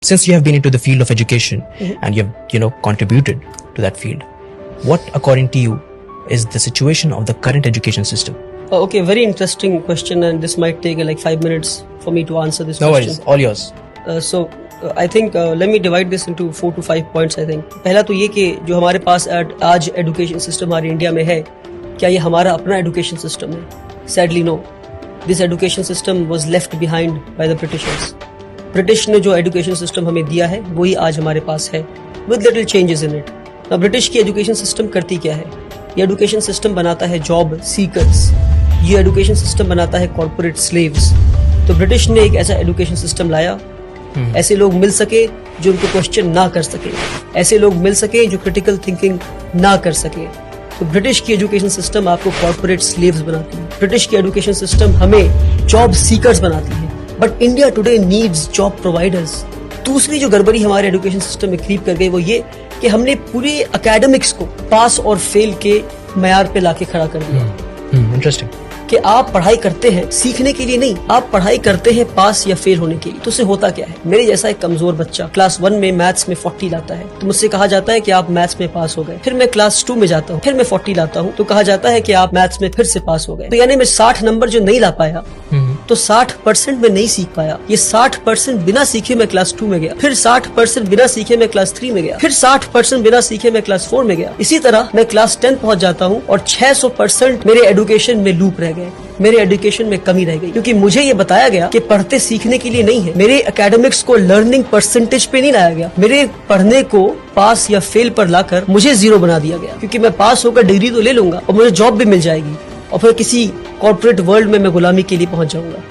Since you have been into the field of education and you have, contributed to that field, what, according to you, is the situation of the current education system? Okay, very interesting question, and this might take like 5 minutes for me to answer this question. No worries, all yours. I think let me divide this into 4 to 5 points. I think पहला तो ये कि जो हमारे पास आज education system हमारे India में है, क्या ये हमारा अपना एजुकेशन सिस्टम है? Sadly no. This education system was left behind by the Britishers. British ने जो एजुकेशन सिस्टम हमें दिया है वही आज हमारे पास है, with little changes in it. British की एजुकेशन सिस्टम करती क्या है? ये एजुकेशन सिस्टम बनाता है जॉब सीकर्स, ये एजुकेशन सिस्टम बनाता है कॉर्पोरेट स्लेव्स. तो ब्रिटिश ने एक ऐसा एजुकेशन सिस्टम लाया, ऐसे लोग मिल सके जो उनको क्वेश्चन ना कर सके, ऐसे लोग मिल सके जो क्रिटिकल थिंकिंग ना कर सके. तो ब्रिटिश की एजुकेशन सिस्टम आपको कॉर्पोरेट स्लेव्स बनाती है, ब्रिटिश की एजुकेशन सिस्टम हमें जॉब सीकर्स बनाती है. But India today needs job providers. दूसरी जो गड़बड़ी हमारे एजुकेशन सिस्टम में क्रीप कर गई वो ये कि हमने पूरे एकेडमिक्स को पास और फेल के मयार पे लाके खड़ा कर दिया. इंटरेस्टिंग. कि आप पढ़ाई करते हैं सीखने के लिए नहीं, आप पढ़ाई करते हैं पास या फेल होने के लिए. तो उससे होता क्या है? मेरे जैसा एक कमजोर बच्चा क्लास 1 में मैथ्स में 40 लाता है तो मुझसे कहा जाता है कि आप मैथ्स में पास हो गए. फिर मैं क्लास 2 में जाता हूँ, फिर मैं 40 लाता हूँ तो कहा जाता है कि आप मैथ्स में फिर से पास हो गए. तो यानी मैं 60 नंबर जो नहीं ला पाया तो 60% में नहीं सीख पाया. ये 60% बिना सीखे मैं क्लास 2 में गया, फिर 60% बिना सीखे मैं क्लास 3 में गया, फिर 60% बिना सीखे मैं क्लास 4 में गया. इसी तरह मैं क्लास 10 पहुंच जाता हूँ और 600% मेरे एजुकेशन में लूप रह गए, मेरे एजुकेशन में कमी रह गई. क्योंकि मुझे ये बताया गया कि पढ़ते सीखने के लिए नहीं है. मेरे एकेडमिक्स को लर्निंग परसेंटेज पे नहीं लाया गया, मेरे पढ़ने को पास या फेल पर लाकर मुझे 0 बना दिया गया. क्योंकि मैं पास होकर डिग्री तो ले लूंगा और मुझे जॉब भी मिल जाएगी और फिर किसी कॉर्पोरेट वर्ल्ड में मैं गुलामी के लिए पहुंच जाऊंगा.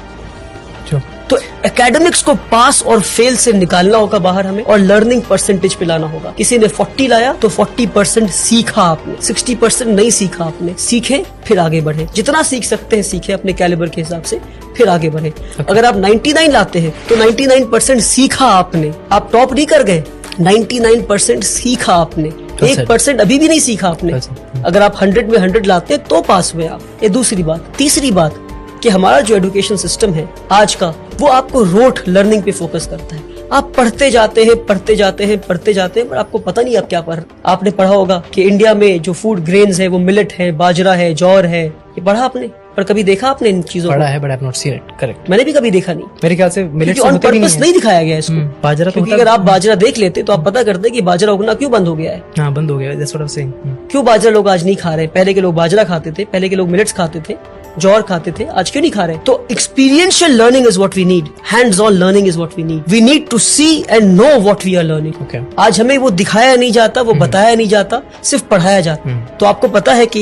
तो एकेडमिक्स को पास और फेल से निकालना होगा बाहर हमें और लर्निंग परसेंटेज पे लाना होगा. किसी ने 40 लाया तो 40% सीखा आपने, 60% नहीं सीखा आपने. सीखे फिर आगे बढ़े, जितना सीख सकते हैं सीखे अपने कैलिबर के हिसाब से, फिर आगे बढ़े. अगर आप 99 लाते हैं तो 99% सीखा आपने, आप टॉप नहीं कर गए. 99% सीखा आपने, 1% अभी भी नहीं सीखा आपने. अगर आप 100 में 100 लाते हैं तो पास हुए आप. ये दूसरी बात. तीसरी बात कि हमारा जो एजुकेशन सिस्टम है आज का वो आपको रोट लर्निंग पे फोकस करता है. आप पढ़ते जाते हैं पढ़ते जाते हैं पढ़ते जाते हैं पर आपको पता नहीं आप क्या पढ़. आपने पढ़ा होगा कि इंडिया में जो फूड ग्रेन्स है वो मिलेट है, बाजरा है, जौर है. ये पढ़ा आपने, पर कभी देखा आपने इन चीजों पढ़ा है, but I have not seen it. Correct. मैंने भी कभी देखा नहीं. मेरे ख्याल से मिलेट्स ऑन पर्पस नहीं दिखाया गया इसको. बाजरा तो अगर आप बाजरा देख लेते तो आप पता करते कि बाजरा उगना क्यों बंद हो गया है. हाँ, बंद हो गया. That's what I'm saying. क्यों बाजरा लोग आज नहीं खा रहे? पहले के लोग बाजरा खाते थे, पहले के लोग मिलेट्स खाते थे, जौर खाते थे, आज क्यों नहीं खा रहे? तो experiential learning is what we need, hands on learning is what we need. We need to see and know what we are learning. आज हमें वो दिखाया नहीं जाता, वो बताया नहीं जाता, सिर्फ पढ़ाया जाता. तो आपको पता है कि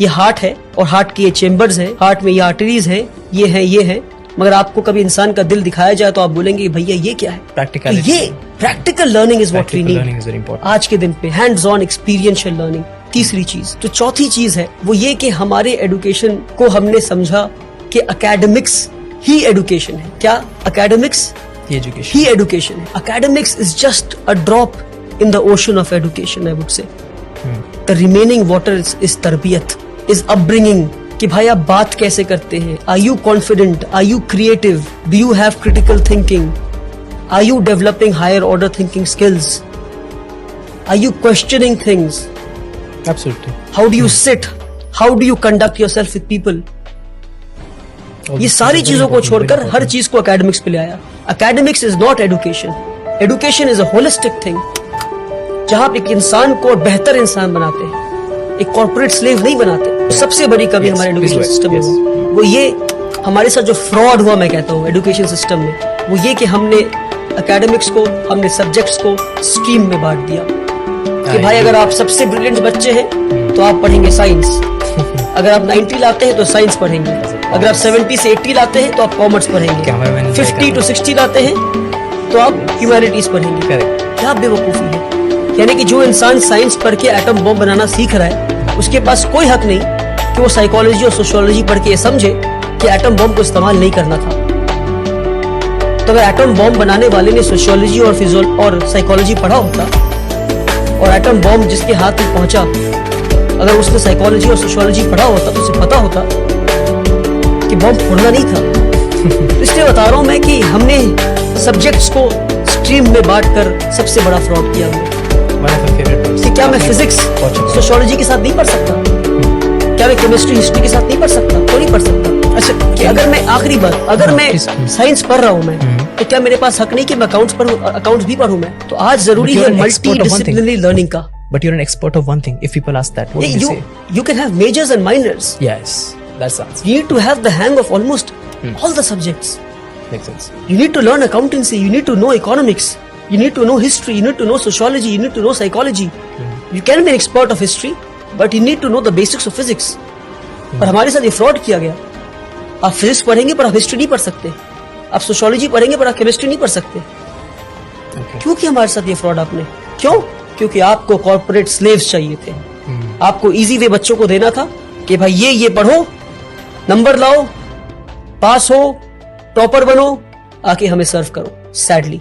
ये हार्ट है और हार्ट के ये चेम्बर्स हैं, हार्ट में ये आर्टरीज हैं, ये है. मगर आपको कभी इंसान का दिल दिखाया जाए तो आप बोलेंगे भैया ये क्या है? प्रैक्टिकल. ये practical learning is what we need आज के दिन पे. Hands on experiential learning. तीसरी चीज. तो चौथी चीज है वो ये कि हमारे एजुकेशन को हमने समझा कि एकेडमिक्स ही एजुकेशन है. क्या एकेडमिक्स ही एजुकेशन है? Academics is just a drop in the ocean of education. I would say the remaining water is तरबियत, इज अपब्रिंगिंग. कि भाई आप बात कैसे करते हैं? Are you confident? Are you creative? Do you have critical thinking? Are you developing higher order thinking skills? Are you questioning things? Absolutely. How do you sit? How do you conduct yourself with people? ये सारी चीजों को छोड़कर हर चीज को academics पे ले आया. Academics is not education. Education is a holistic thing जहां आप एक इंसान को बेहतर इंसान बनाते हैं, एक कॉर्पोरेट स्लेव नहीं बनाते. सबसे बड़ी कमी हमारे एजुकेशन सिस्टम में वो ये हमारे साथ जो फ्रॉड हुआ, मैं कहता हूँ एजुकेशन सिस्टम में, वो ये कि हमने एकेडमिक्स को, हमने सब्जेक्ट्स को स्ट्रीम में बांट दिया. कि भाई अगर आप सबसे ब्रिलियंट बच्चे हैं तो आप पढ़ेंगे साइंस. अगर आप 90 लाते हैं तो साइंस पढ़ेंगे. अगर आप 70 से 80 लाते हैं तो आप कॉमर्स पढ़ेंगे. 50 to 60 लाते हैं तो आप ह्यूमैनिटीज पढ़ेंगे. क्या बेवकूफी है? यानी कि जो इंसान साइंस पढ़ के एटम बम बनाना सीख रहा है उसके पास कोई हक नहीं कि वो साइकोलॉजी और सोशियोलॉजी पढ़ के ये समझे कि एटम बम को इस्तेमाल नहीं करना था. तो अगर एटम बम बनाने वाले ने सोशियोलॉजी और साइकोलॉजी पढ़ा होता और एटम बॉम्ब जिसके हाथ में पहुंचा अगर उसने साइकोलॉजी और सोशियोलॉजी पढ़ा होता तो उसे पता होता कि बॉम्ब फोड़ना नहीं था. तो इसलिए बता रहा हूं मैं कि हमने सब्जेक्ट्स को स्ट्रीम में बांट कर सबसे बड़ा फ्रॉड किया हमने। One of my favorite books. कि क्या मैं फिजिक्स Watching. सोशियोलॉजी के साथ नहीं पढ़ सकता? क्या मैं केमिस्ट्री हिस्ट्री के साथ नहीं पढ़ सकता? क्यों नहीं पढ़ सकता? अच्छा, कि अगर मैं आखिरी बात, अगर हाँ, मैं please. साइंस पढ़ रहा हूँ मैं, तो क्या मेरे पास हक नहीं कि मैं अकाउंट्स भी पढ़ूँ मैं? तो आज जरूरी But you're है an expert multi of one thing. Disciplinary learning का। But you're an expert of one thing. If people ask that, what would you say? You can have majors and minors. Yes, that sounds You need to have the hang of almost all the subjects. makes sense. You need to learn accountancy. You need to know economics. You need to know history. You need to know sociology. You need to know psychology. You can be an expert of history, but you need to know the basics of physics. पर हमारे साथ ये fraud किया गया। आप physics पढ़ेंगे पर आप हिस्ट्री नहीं पढ़ सकते। आप सोशियोलॉजी पढ़ेंगे पर आप केमिस्ट्री नहीं पढ़ सकते। Okay. क्यों किया हमारे साथ ये फ्रॉड आपने? क्यों? क्योंकि आपको कॉर्पोरेट स्लेव्स चाहिए थे। आपको इजी वे बच्चों को देना था कि भाई ये पढ़ो, नंबर लाओ, पास हो, टॉपर बनो, आके हमें सर्व करो। सैडली